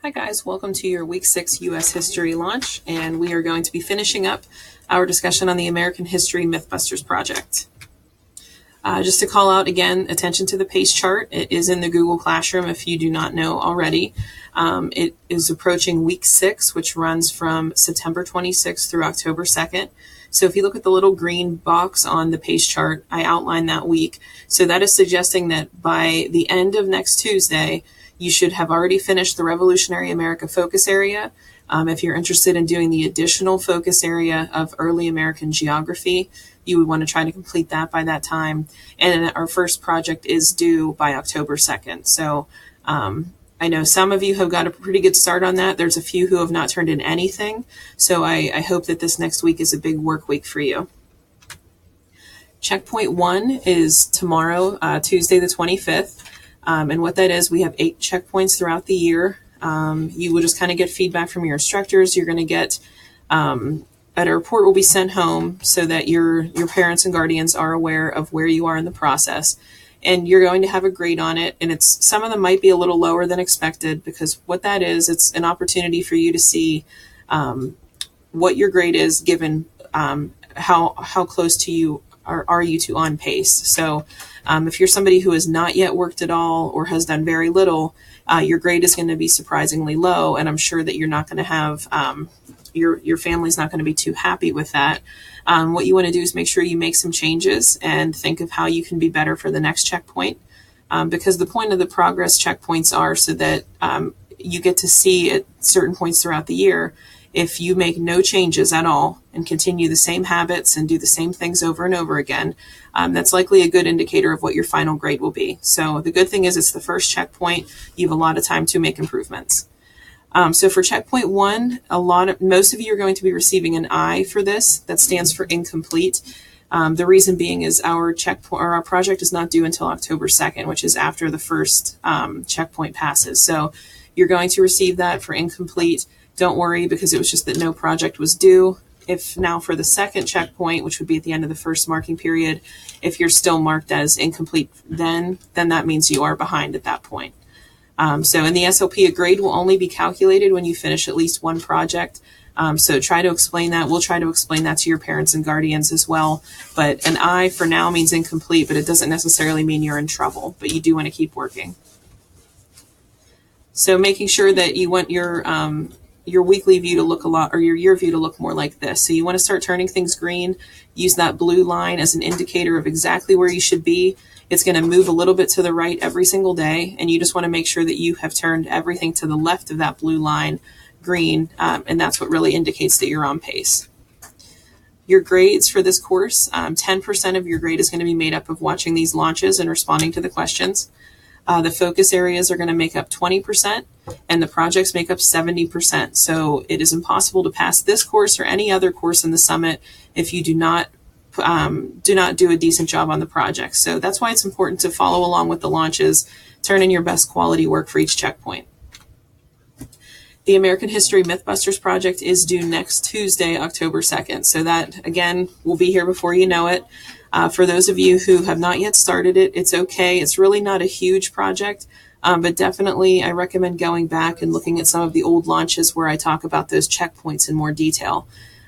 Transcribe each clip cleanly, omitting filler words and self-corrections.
Hi guys, welcome to your Week 6 U.S. History launch, and we are going to be finishing up our discussion on the American History Mythbusters project. Just to call out again, attention to the pace chart. It is in the Google Classroom if you do not know already. It is approaching Week 6, which runs from September 26th through October 2nd. So if you look at the little green box on the pace chart, I outlined that week. So that is suggesting that by the end of next Tuesday, you should have already finished the Revolutionary America focus area. If you're interested in doing the additional focus area of early American geography, you would want to try to complete that by that time. And our first project is due by October 2nd. So I know some of you have got a pretty good start on that. There's a few who have not turned in anything. So I hope that this next week is a big work week for you. Checkpoint 1 is tomorrow, Tuesday the 25th. And what that is, we have 8 checkpoints throughout the year. You will just kind of get feedback from your instructors. You're going to get a report will be sent home so that your parents and guardians are aware of where you are in the process. And you're going to have a grade on it. And some of them might be a little lower than expected, because what that is, it's an opportunity for you to see what your grade is given how close to you are you to on pace. So if you're somebody who has not yet worked at all or has done very little, your grade is going to be surprisingly low. And I'm sure that you're not going to have, your family's not going to be too happy with that. What you want to do is make sure you make some changes and think of how you can be better for the next checkpoint. Because the point of the progress checkpoints are so that you get to see at certain points throughout the year, if you make no changes at all and continue the same habits and do the same things over and over again, that's likely a good indicator of what your final grade will be. So the good thing is it's the first checkpoint. You have a lot of time to make improvements. So for checkpoint 1, most of you are going to be receiving an I for this. That stands for incomplete. The reason being is our project is not due until October 2nd, which is after the first checkpoint passes. So you're going to receive that for incomplete. Don't worry, because it was just that no project was due. If now for the second checkpoint, which would be at the end of the first marking period, if you're still marked as incomplete, then that means you are behind at that point. So in the SLP, a grade will only be calculated when you finish at least one project. So try to explain that. We'll try to explain that to your parents and guardians as well. But an I for now means incomplete, but it doesn't necessarily mean you're in trouble, but you do want to keep working. So making sure that you want your weekly view to look or your year view to look more like this. So you want to start turning things green. Use that blue line as an indicator of exactly where you should be. It's going to move a little bit to the right every single day. And you just want to make sure that you have turned everything to the left of that blue line green. And that's what really indicates that you're on pace. Your grades for this course, 10% of your grade is going to be made up of watching these launches and responding to the questions. The focus areas are going to make up 20%, and the projects make up 70%. So it is impossible to pass this course or any other course in the summit if you do not do a decent job on the project. So that's why it's important to follow along with the launches, turn in your best quality work for each checkpoint. The American History Mythbusters project is due next Tuesday, October 2nd. So that, again, will be here before you know it. For those of you who have not yet started it, it's okay. It's really not a huge project, but definitely I recommend going back and looking at some of the old launches where I talk about those checkpoints in more detail.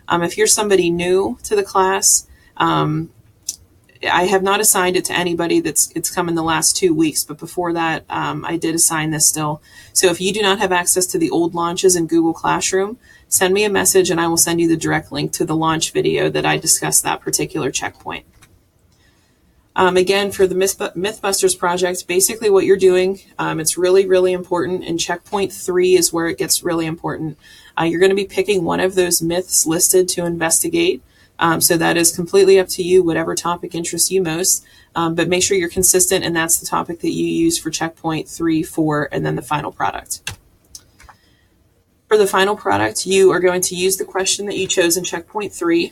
If you're somebody new to the class, I have not assigned it to anybody it's come in the last 2 weeks, but before that, I did assign this still. So if you do not have access to the old launches in Google Classroom, send me a message and I will send you the direct link to the launch video that I discussed that particular checkpoint. Again, for the Mythbusters project, basically what you're doing, it's really, really important. And checkpoint 3 is where it gets really important. You're going to be picking one of those myths listed to investigate. So that is completely up to you, whatever topic interests you most. But make sure you're consistent, and that's the topic that you use for checkpoint 3, 4, and then the final product. For the final product, you are going to use the question that you chose in checkpoint 3.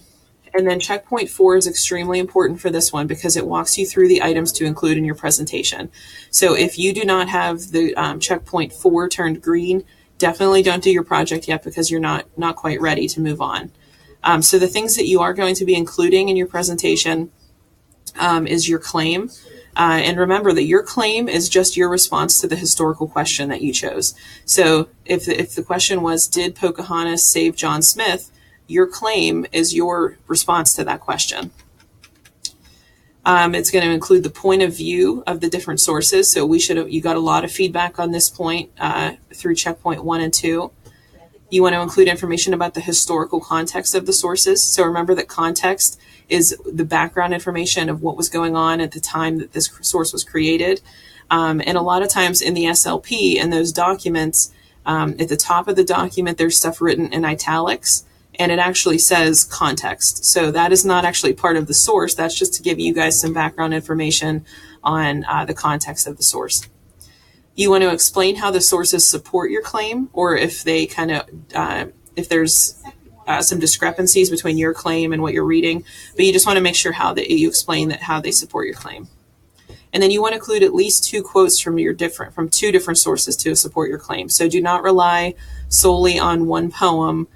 And then checkpoint 4 is extremely important for this one because it walks you through the items to include in your presentation. So if you do not have the checkpoint 4 turned green, definitely don't do your project yet because you're not quite ready to move on. So the things that you are going to be including in your presentation is your claim. And remember that your claim is just your response to the historical question that you chose. So if the question was, did Pocahontas save John Smith? Your claim is your response to that question. It's going to include the point of view of the different sources. So you got a lot of feedback on this point through checkpoint 1 and 2. You want to include information about the historical context of the sources. So remember that context is the background information of what was going on at the time that this source was created. And a lot of times in the SLP and those documents, at the top of the document, there's stuff written in italics, and it actually says context. So that is not actually part of the source. That's just to give you guys some background information on the context of the source. You want to explain how the sources support your claim, or if they if there's some discrepancies between your claim and what you're reading, but you just want to make sure you explain how they support your claim. And then you want to include at least 2 quotes from 2 different sources to support your claim. So do not rely solely on one poem.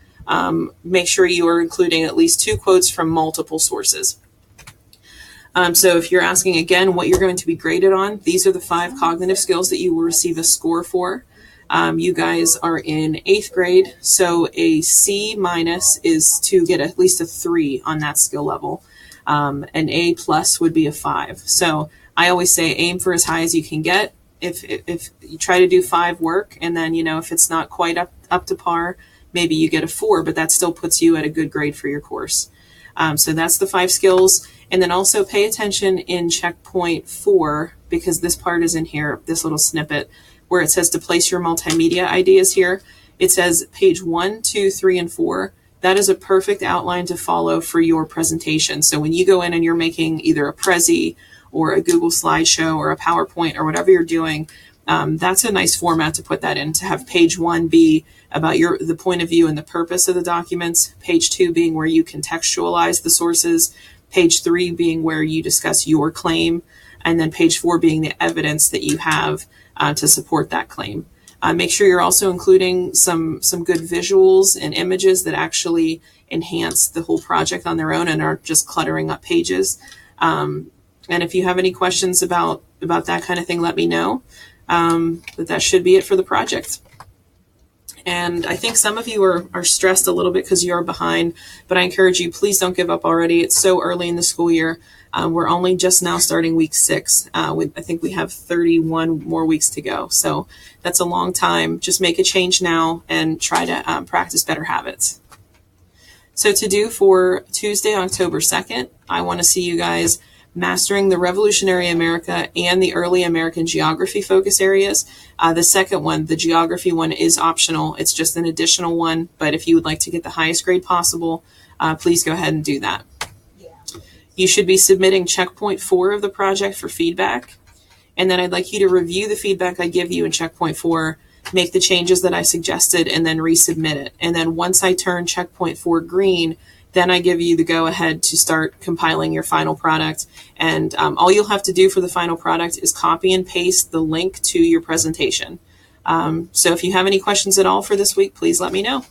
Make sure you are including at least 2 quotes from multiple sources. So if you're asking again what you're going to be graded on, these are the 5 cognitive skills that you will receive a score for. You guys are in 8th grade, so a C- is to get at least a 3 on that skill level. An A+ would be a 5. So I always say aim for as high as you can get. If you try to do 5 work, and then if it's not quite up to par, maybe you get a 4, but that still puts you at a good grade for your course. So that's the 5 skills. And then also pay attention in checkpoint 4, because this part is in here, this little snippet where it says to place your multimedia ideas here. It says page 1, 2, 3, and 4. That is a perfect outline to follow for your presentation. So when you go in and you're making either a Prezi or a Google slideshow or a PowerPoint or whatever you're doing, that's a nice format to put that in, to have page 1 be about the point of view and the purpose of the documents, page 2 being where you contextualize the sources, page 3 being where you discuss your claim, and then page 4 being the evidence that you have to support that claim. Make sure you're also including some good visuals and images that actually enhance the whole project on their own and aren't just cluttering up pages. And if you have any questions about that kind of thing, let me know. But that should be it for the project. And I think some of you are stressed a little bit because you're behind, but I encourage you, please don't give up already. It's so early in the school year. We're only just now starting week 6. I think we have 31 more weeks to go. So that's a long time. Just make a change now and try to practice better habits. So to do for Tuesday, October 2nd, I want to see you guys mastering the Revolutionary America and the early American geography focus areas. The second one, the geography one, is optional. It's just an additional one. But if you would like to get the highest grade possible, please go ahead and do that. You should be submitting checkpoint 4 of the project for feedback. And then I'd like you to review the feedback I give you in checkpoint 4, make the changes that I suggested, and then resubmit it. And then once I turn checkpoint 4 green, then I give you the go-ahead to start compiling your final product. And all you'll have to do for the final product is copy and paste the link to your presentation. So if you have any questions at all for this week, please let me know.